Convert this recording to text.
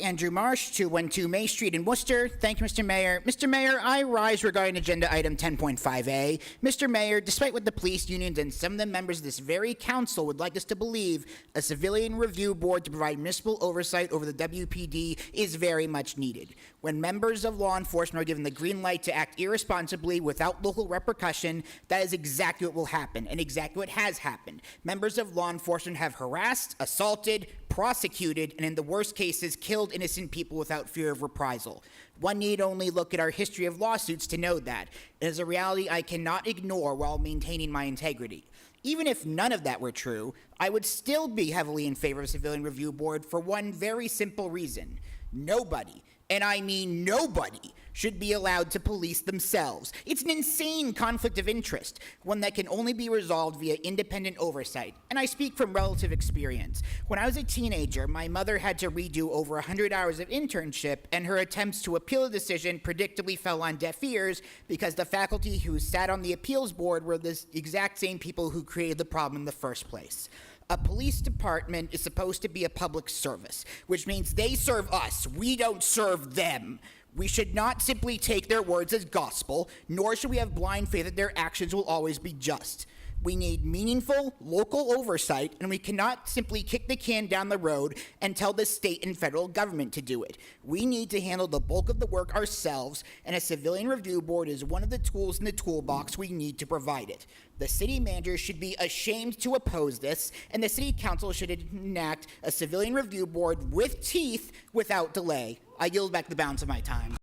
Andrew Marsh, 212 May Street in Worcester. Thank you, Mr. Mayor. Mr. Mayor, I rise regarding agenda item 10.5A. Mr. Mayor, despite what the police unions and some of the members of this very council would like us to believe, a civilian review board to provide municipal oversight over the WPD is very much needed. When members of law enforcement are given the green light to act irresponsibly without local repercussion, that is exactly what will happen, and exactly what has happened. Members of law enforcement have harassed, assaulted, prosecuted, and in the worst cases, killed innocent people without fear of reprisal. One need only look at our history of lawsuits to know that. It is a reality I cannot ignore while maintaining my integrity. Even if none of that were true, I would still be heavily in favor of a civilian review board for one very simple reason. Nobody, and I mean nobody, should be allowed to police themselves. It's an insane conflict of interest, one that can only be resolved via independent oversight. And I speak from relative experience. When I was a teenager, my mother had to redo over 100 hours of internship, and her attempts to appeal the decision predictably fell on deaf ears because the faculty who sat on the appeals board were the exact same people who created the problem in the first place. A police department is supposed to be a public service, which means they serve us, we don't serve them. We should not simply take their words as gospel, nor should we have blind faith that their actions will always be just. We need meaningful local oversight, and we cannot simply kick the can down the road and tell the state and federal government to do it. We need to handle the bulk of the work ourselves, and a civilian review board is one of the tools in the toolbox we need to provide it. The city manager should be ashamed to oppose this, and the city council should enact a civilian review board with teeth without delay. I yield back the balance of my time.